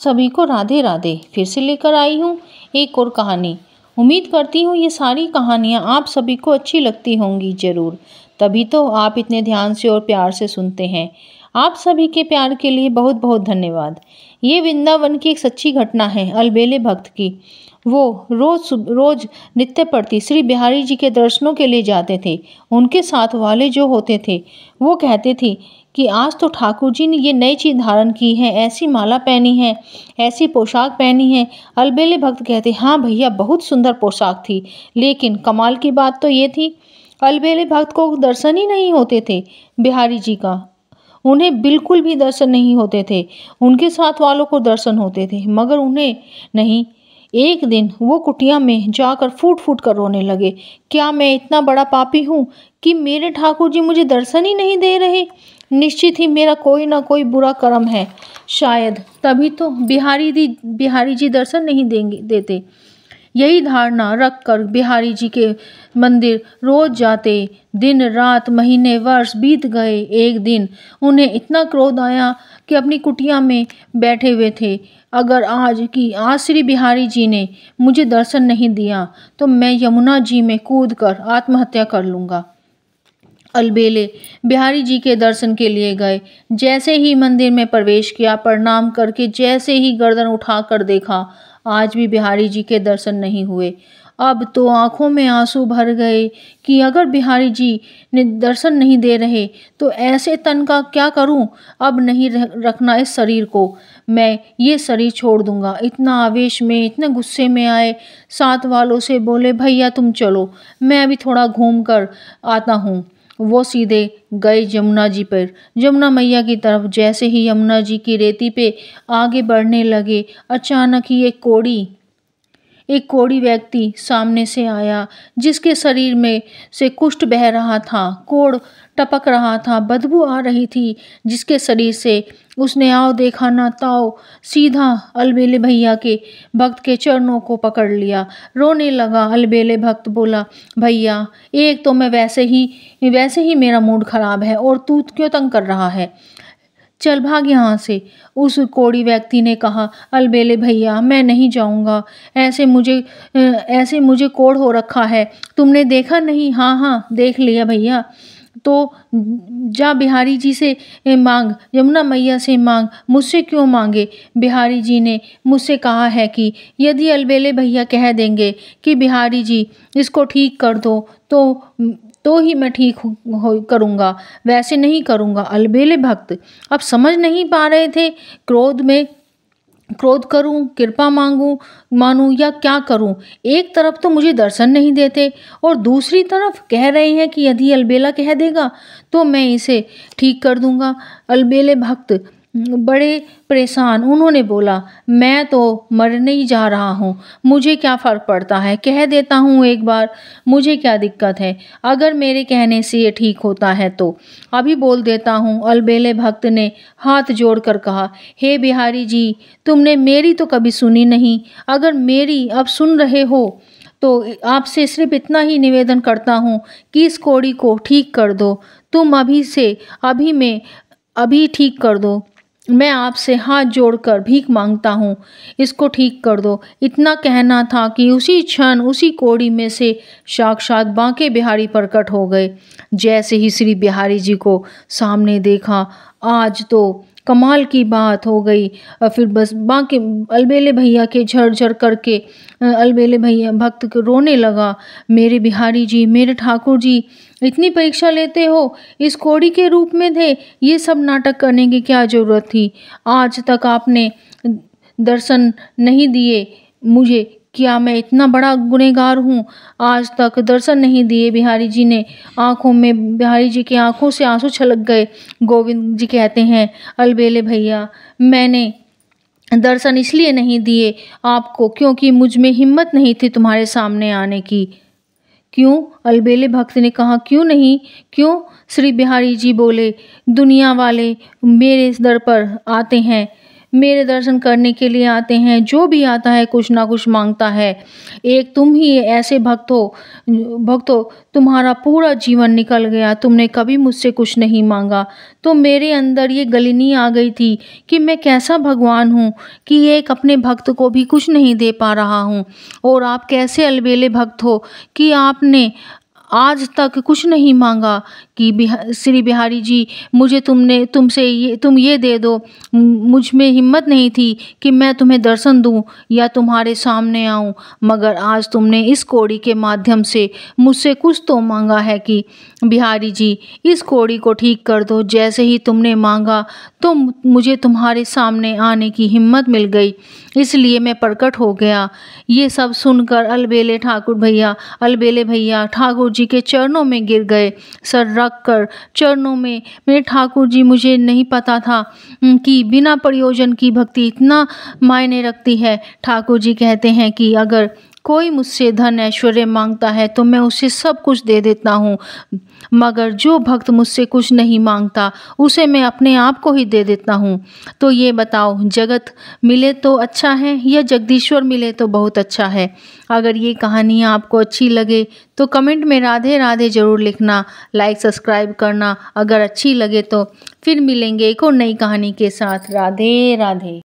सभी को राधे राधे। फिर से लेकर आई हूँ एक और कहानी। उम्मीद करती हूँ ये सारी कहानियाँ आप सभी को अच्छी लगती होंगी ज़रूर, तभी तो आप इतने ध्यान से और प्यार से सुनते हैं। आप सभी के प्यार के लिए बहुत बहुत धन्यवाद। ये वृंदावन की एक सच्ची घटना है अलबेले भक्त की। वो रोज नित्य प्रति श्री बिहारी जी के दर्शनों के लिए जाते थे। उनके साथ वाले जो होते थे वो कहते थे कि आज तो ठाकुर जी ने ये नई चीज़ धारण की है, ऐसी माला पहनी है, ऐसी पोशाक पहनी है। अलबेले भक्त कहते, हाँ भैया बहुत सुंदर पोशाक थी, लेकिन कमाल की बात तो ये थी अलबेले भक्त को दर्शन ही नहीं होते थे बिहारी जी का। उन्हें बिल्कुल भी दर्शन नहीं होते थे। उनके साथ वालों को दर्शन होते थे मगर उन्हें नहीं। एक दिन वो कुटिया में जाकर फूट फूट कर रोने लगे। क्या मैं इतना बड़ा पापी हूँ कि मेरे ठाकुर जी मुझे दर्शन ही नहीं दे रहे? निश्चित ही मेरा कोई ना कोई बुरा कर्म है, शायद तभी तो बिहारी जी दर्शन नहीं देते। यही धारणा रखकर बिहारी जी के मंदिर रोज जाते। दिन रात महीने वर्ष बीत गए। एक दिन उन्हें इतना क्रोध आया कि अपनी कुटिया में बैठे हुए थे। अगर आज श्री बिहारी जी ने मुझे दर्शन नहीं दिया तो मैं यमुना जी में कूदकर आत्महत्या कर लूँगा। अलबेले बिहारी जी के दर्शन के लिए गए। जैसे ही मंदिर में प्रवेश किया, प्रणाम करके जैसे ही गर्दन उठाकर देखा, आज भी बिहारी जी के दर्शन नहीं हुए। अब तो आंखों में आंसू भर गए कि अगर बिहारी जी ने दर्शन नहीं दे रहे तो ऐसे तन का क्या करूं? अब नहीं रखना इस शरीर को, मैं ये शरीर छोड़ दूंगा। इतना आवेश में, इतने गुस्से में आए। साथ वालों से बोले, भैया तुम चलो, मैं अभी थोड़ा घूम कर आता हूँ। वो सीधे गए यमुना जी पर, यमुना मैया की तरफ। जैसे ही यमुना जी की रेती पे आगे बढ़ने लगे, अचानक ही एक कोढ़ी व्यक्ति सामने से आया, जिसके शरीर में से कुष्ठ बह रहा था, कोढ़ टपक रहा था, बदबू आ रही थी जिसके शरीर से। उसने आओ देखा ना ताओ सीधा अलबेले भैया के भक्त के चरणों को पकड़ लिया, रोने लगा। अलबेले भक्त बोला, भैया एक तो मैं वैसे ही मेरा मूड खराब है और तू क्यों तंग कर रहा है, चल भाग यहाँ से। उस कोढ़ी व्यक्ति ने कहा, अलबेले भैया मैं नहीं जाऊँगा, ऐसे मुझे कोढ़ हो रखा है, तुमने देखा नहीं? हाँ हाँ देख लिया भैया। तो जा बिहारी जी से मांग, यमुना मैया से मांग, मुझसे क्यों मांगे? बिहारी जी ने मुझसे कहा है कि यदि अलबेले भैया कह देंगे कि बिहारी जी इसको ठीक कर दो तो ही मैं ठीक करूँगा, वैसे नहीं करूँगा। अलबेले भक्त अब समझ नहीं पा रहे थे, क्रोध करूं, कृपा मानूं या क्या करूं। एक तरफ तो मुझे दर्शन नहीं देते और दूसरी तरफ कह रहे हैं कि यदि अलबेला कह देगा तो मैं इसे ठीक कर दूंगा। अलबेले भक्त बड़े परेशान। उन्होंने बोला, मैं तो मरने ही जा रहा हूँ, मुझे क्या फ़र्क पड़ता है, कह देता हूँ एक बार, मुझे क्या दिक्कत है? अगर मेरे कहने से ये ठीक होता है तो अभी बोल देता हूँ। अलबेले भक्त ने हाथ जोड़कर कहा, हे बिहारी जी तुमने मेरी तो कभी सुनी नहीं, अगर मेरी अब सुन रहे हो तो आपसे सिर्फ इतना ही निवेदन करता हूँ कि इस कोढ़ी को ठीक कर दो। तुम अभी ठीक कर दो। मैं आपसे हाथ जोड़कर भीख मांगता हूँ, इसको ठीक कर दो। इतना कहना था कि उसी क्षण उसी कोढ़ी में से साक्षात बांके बिहारी प्रकट हो गए। जैसे ही श्री बिहारी जी को सामने देखा, आज तो कमाल की बात हो गई। फिर बस बांके अलबेले भैया के झरझर करके अलबेले भैया भक्त को रोने लगा, मेरे बिहारी जी, मेरे ठाकुर जी इतनी परीक्षा लेते हो, इस कोढ़ी के रूप में थे, ये सब नाटक करने की क्या ज़रूरत थी? आज तक आपने दर्शन नहीं दिए मुझे, क्या मैं इतना बड़ा गुनहगार हूँ? आज तक दर्शन नहीं दिए। बिहारी जी की आंखों से आंसू छलक गए। गोविंद जी कहते हैं, अलबेले भैया मैंने दर्शन इसलिए नहीं दिए आपको क्योंकि मुझ में हिम्मत नहीं थी तुम्हारे सामने आने की। क्यों? अलबेले भक्त ने कहा, क्यों नहीं? क्यों? श्री बिहारी जी बोले, दुनिया वाले मेरे दर पर आते हैं, मेरे दर्शन करने के लिए आते हैं। जो भी आता है कुछ ना कुछ मांगता है। एक तुम ही ऐसे भक्त हो तुम्हारा पूरा जीवन निकल गया, तुमने कभी मुझसे कुछ नहीं मांगा। तो मेरे अंदर ये गलिनी आ गई थी कि मैं कैसा भगवान हूँ कि एक अपने भक्त को भी कुछ नहीं दे पा रहा हूँ। और आप कैसे अलबेले भक्त हो कि आपने आज तक कुछ नहीं मांगा कि श्री बिहारी जी, मुझे तुम ये दे दो। मुझ में हिम्मत नहीं थी कि मैं तुम्हें दर्शन दूं या तुम्हारे सामने आऊं, मगर आज तुमने इस कोड़ी के माध्यम से मुझसे कुछ तो मांगा है कि बिहारी जी इस कोड़ी को ठीक कर दो। जैसे ही तुमने मांगा तो मुझे तुम्हारे सामने आने की हिम्मत मिल गई, इसलिए मैं प्रकट हो गया। ये सब सुनकर अलबेले भैया ठाकुर जी के चरणों में गिर गए, सर रख कर चरणों में। मेरे ठाकुर जी, मुझे नहीं पता था कि बिना प्रयोजन की भक्ति इतना मायने रखती है। ठाकुर जी कहते हैं कि अगर कोई मुझसे धन ऐश्वर्य मांगता है तो मैं उसे सब कुछ दे देता हूँ, मगर जो भक्त मुझसे कुछ नहीं मांगता उसे मैं अपने आप को ही दे देता हूँ। तो ये बताओ, जगत मिले तो अच्छा है या जगदीश्वर मिले तो बहुत अच्छा है। अगर ये कहानियाँ आपको अच्छी लगे तो कमेंट में राधे राधे ज़रूर लिखना, लाइक सब्सक्राइब करना अगर अच्छी लगे तो। फिर मिलेंगे एक और नई कहानी के साथ। राधे राधे।